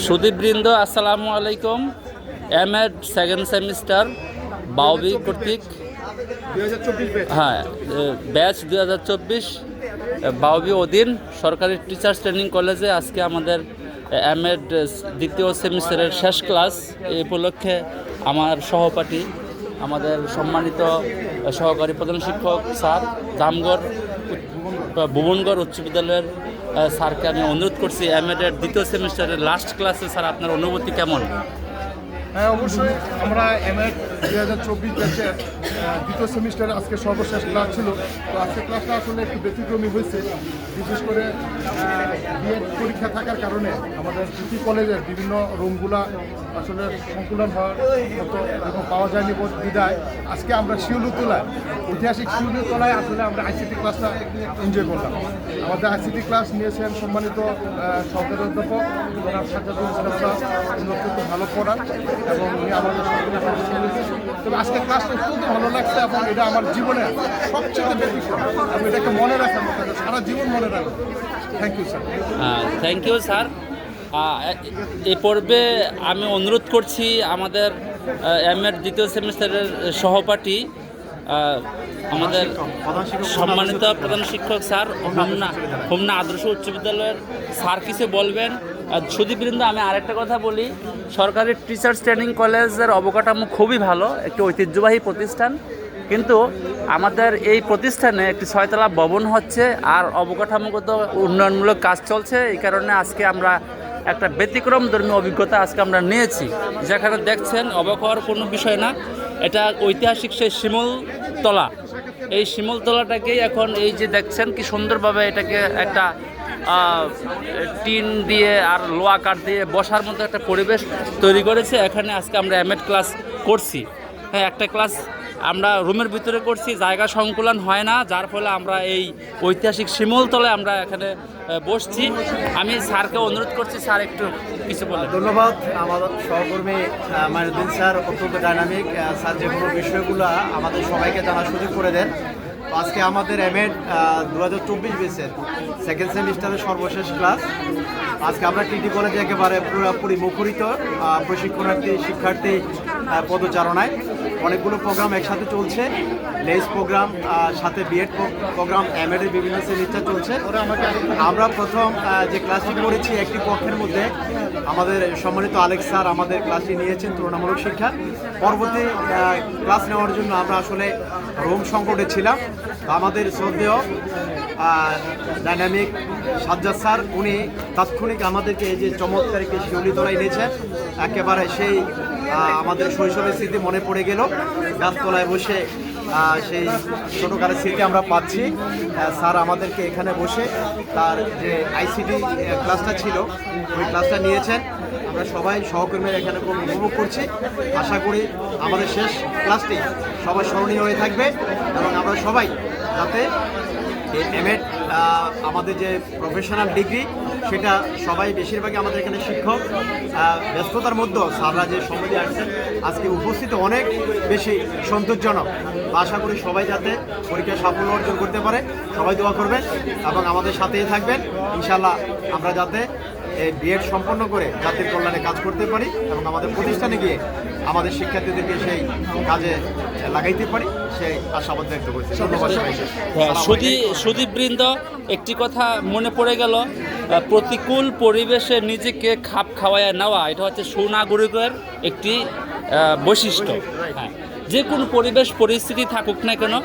সুদীপবৃন্দ, আসসালামু আলাইকুম। M.Ed. second semester বাউবি কর্তৃক ব্যাচ 2024 বাউবি অধীন সরকারি টিচার্স ট্রেনিং কলেজে আজকে আমাদের এমএড দ্বিতীয় সেমিস্টারের শেষ ক্লাস। এই উপলক্ষে আমার সহপাঠী, আমাদের সম্মানিত সহকারী প্রধান শিক্ষক স্যার জামগড় ভুবনগড় উচ্চ বিদ্যালয়ের স্যারকে আমি অনুরোধ করছি এমএডের দ্বিতীয় সেমিস্টারের লাস্ট ক্লাসে স্যার আপনার অনুভূতি কেমন? হ্যাঁ, অবশ্যই আমরা এমএড 2024 ব্যাচের দ্বিতীয় সেমিস্টারে আজকে সর্বশেষ ক্লাস ছিল। তো আজকে ক্লাসটা আসলে একটু ব্যতিক্রমী হয়েছে, বিশেষ করে বিএড পরীক্ষা থাকার কারণে আমাদের দুটি কলেজের বিভিন্ন রুমগুলা আসলে সংকুলন হওয়ার মতো এরকম পাওয়া যায়নি বিদায় আজকে আমরা শিউলিতলায়, ঐতিহাসিক শিউলিতলায় আসলে আমরা আইসিটি ক্লাসটা এনজয় করলাম। আমাদের আইসিটি ক্লাস নিয়েছেন সম্মানিত সহকারী অধ্যাপক জনাব সাজ্জাদুল ইসলাম স্যার। উনি অত্যন্ত ভালো পড়ান এবং উনি আমাদের সকলের সদস্য হয়েছেন। তবে আজকে ক্লাসটা অত্যন্ত ভালো লাগছে এবং এটা আমার জীবনের সবচেয়ে ব্যতিক্রম। আমি এটাকে মনে রাখার মতো, সারা জীবন মনে রাখবো। Thank you sir. Thank you sir. এ পর্বে আমি অনুরোধ করছি আমাদের এমএড দ্বিতীয় সেমিস্টারের সহপাঠী আমাদের সম্মানিত প্রধান শিক্ষক স্যার হোমনা আদর্শ উচ্চ বিদ্যালয়ের স্যার কিছু বলবেন। সুদীপবৃন্দ, আমি আরেকটা কথা বলি, সরকারি টিচার্স ট্রেনিং কলেজের অবকাঠামো খুবই ভালো, একটি ঐতিহ্যবাহী প্রতিষ্ঠান, কিন্তু আমাদের এই প্রতিষ্ঠানে একটি 6তলা ভবন হচ্ছে আর অবকাঠামোগত উন্নয়নমূলক কাজ চলছে। এই কারণে আজকে আমরা একটা ব্যতিক্রম ধর্মী অভিজ্ঞতা আজকে আমরা নিয়েছি, যেখানে দেখছেন অবাক হওয়ার কোনো বিষয় না। এটা ঐতিহাসিক সেই শিমুলতলা, এই শিমুলতলাটাকেই এখন এই যে দেখছেন কি সুন্দরভাবে এটাকে একটা টিন দিয়ে আর লোহা কাঠ দিয়ে বসার মতো একটা পরিবেশ তৈরি করেছে। এখানে আজকে আমরা এমএড ক্লাস করছি। হ্যাঁ, একটা ক্লাস আমরা রুমের ভিতরে করছি, জায়গা সংকুলন হয় না, যার ফলে আমরা এই ঐতিহাসিক শিমুলতলায় আমরা এখানে বসছি। আমি স্যারকে অনুরোধ করছি, স্যার একটু কিছু বলেন। ধন্যবাদ। আমাদের সহকর্মী মাইনুদ্দিন স্যার অত্যন্ত ডাইনামিক। স্যার যে কোনো বিষয়গুলো আমাদের সবাইকে জানার সুযোগ করে দেন। আজকে আমাদের এমএড 2024 ব্যাচের সেকেন্ড সেমিস্টারের সর্বশেষ ক্লাস। আজকে আমরা টিটি কলেজে একেবারে পুরোপুরি মুখরিত প্রশিক্ষণার্থী শিক্ষার্থী পদচারণায়। অনেকগুলো প্রোগ্রাম একসাথে চলছে, লেস প্রোগ্রাম, সাথে বিএড প্রোগ্রাম, এমএডের বিভিন্ন সেমিস্টার চলছে। আমরা প্রথম যে ক্লাসটি করেছি একটি কক্ষের মধ্যে আমাদের সম্মানিত আলেক্স স্যার আমাদের ক্লাসটি নিয়েছেন তুলনামূলক শিক্ষা। পরবর্তী ক্লাস নেওয়ার জন্য আমরা আসলে রুম সংকটে ছিলাম। আমাদের শ্রদ্ধেয় ডাইনামিক সাজ্জাদ স্যার উনি তাৎক্ষণিক আমাদেরকে এই যে চমৎকার একটি শিউলিতলায় এনেছেন। একেবারে সেই আমাদের শৈশবের স্মৃতি মনে পড়ে গেল। গাছতলায় বসে সেই ছোটোকালের স্মৃতি আমরা পাচ্ছি। স্যার আমাদেরকে এখানে বসে তার যে আইসিটি ক্লাসটা ছিল ওই ক্লাসটা নিয়েছেন। আমরা সবাই সহকর্মীরা এখানে খুব উপভোগ করছি। আশা করি আমাদের শেষ ক্লাসটি সবাই স্মরণীয় হয়ে থাকবে এবং আমরা সবাই যাতে এমএড আমাদের যে প্রফেশনাল ডিগ্রি সেটা সবাই বেশিরভাগই আমাদের এখানে শিক্ষক ব্যস্ততার মধ্যেও স্যাররা যে সময় দিয়ে আসছেন আজকে উপস্থিত অনেক বেশি সন্তোষজনক। আশা করি সবাই যাতে পরীক্ষায় সাফল্য অর্জন করতে পারে, সবাই দোয়া করবেন এবং আমাদের সাথেই থাকবেন। ইনশাআল্লাহ আমরা যাতে এই বিএড সম্পন্ন করে জাতির কল্যাণে কাজ করতে পারি এবং আমাদের প্রতিষ্ঠানে গিয়ে আমাদের শিক্ষার্থীদেরকে সেই কাজে লাগাইতে পারি, সেই আশাবাদ ব্যক্ত করছি। ধন্যবাদ। সুদীপবৃন্দ, একটি কথা মনে পড়ে গেল, প্রতিকূল পরিবেশে নিজেকে খাপ খাওয়ায় নেওয়া এটা হচ্ছে সুনাগরিকের একটি বৈশিষ্ট্য। হ্যাঁ, যে কোনো পরিবেশ পরিস্থিতি থাকুক না কেন,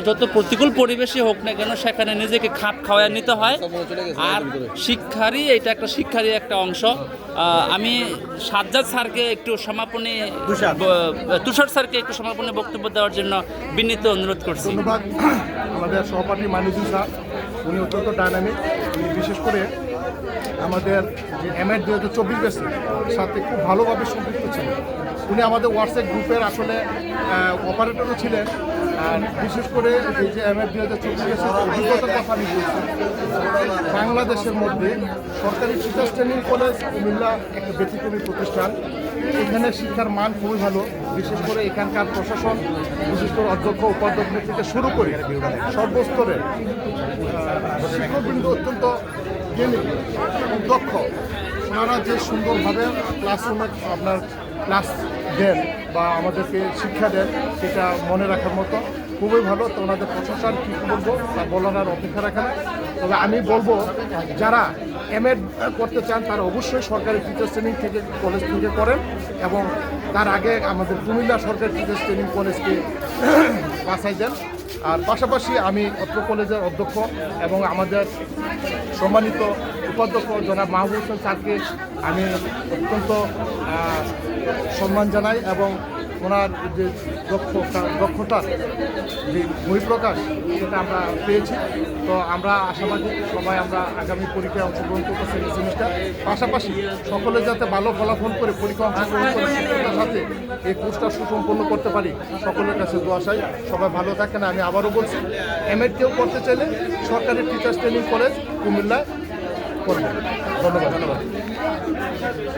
যত প্রতিকূল পরিবেশই হোক না কেন, সেখানে নিজেকে খাপ খাওয়ায় নিতে হয়। আর শিক্ষারই একটা অংশ। আমি সাজ্জাদ স্যারকে একটু তুষার স্যারকে একটু সমাপনী বক্তব্য দেওয়ার জন্য বিনীত অনুরোধ করছি। ধন্যবাদ। আমাদের সহপাঠী মাইনুদ্দিন স্যার উনি অত্যন্ত ডাইনামিক। উনি বিশেষ করে আমাদের যে এমএড 2024 ব্যাচের সাথে খুব ভালোভাবে সম্পৃক্ত ছিলেন। উনি আমাদের হোয়াটসঅ্যাপ গ্রুপের আসলে অপারেটরও ছিলেন আর বিশেষ করে এই যে এমএড 2024 অভিজ্ঞতার কথা আমি বলছি, বাংলাদেশের মধ্যে সরকারি টিচার্স ট্রেনিং কলেজ কুমিল্লা একটা ব্যতিক্রমী প্রতিষ্ঠান। এখানে শিক্ষার মান খুবই ভালো, বিশেষ করে এখানকার প্রশাসন, বিশেষ করে অধ্যক্ষ উপাধ্যক্ষ থেকে শুরু করে সর্বস্তরের শিক্ষকবৃন্দ অত্যন্ত জ্ঞানী এবং দক্ষ। ওনারা যে সুন্দরভাবে ক্লাসরুমে আপনার ক্লাস দেন বা আমাদেরকে শিক্ষা দেন, সেটা মনে রাখার মতো খুবই ভালো। তো ওনাদের প্রশাসন কী বলবো তা বলার আর অপেক্ষা রাখে না। তবে আমি বলবো যারা এমএড করতে চান তারা অবশ্যই সরকারি টিচার্স ট্রেনিং থেকে কলেজ থেকে করেন, এবং তার আগে আমাদের কুমিল্লা সরকারি টিচার্স ট্রেনিং কলেজকে বাছাই দেন। আর পাশাপাশি আমি অত্র কলেজের অধ্যক্ষ এবং আমাদের সম্মানিত উপাধ্যক্ষ জনাব মাহবুব হোসেন স্যারকে আমি অত্যন্ত সম্মান জানাই, এবং ওনার যে দক্ষতার যে বহিঃপ্রকাশ সেটা আমরা পেয়েছি। তো আমরা আশাবাদী সবাই আমরা আগামী পরীক্ষায় অংশগ্রহণ করতে সেমিস্টার, পাশাপাশি সকলে যাতে ভালো ফলাফল করে পরীক্ষা অংশগ্রহণ করে শিক্ষকতার সাথে এই কোর্সটা সুসম্পন্ন করতে পারি, সকলের কাছে দোয়া চাই। সবাই ভালো থাকেন। আমি আবারও বলছি, এমএড কেউ করতে চাইলে সরকারি টিচার্স ট্রেনিং কলেজ কুমিল্লায় করবেন। ধন্যবাদ।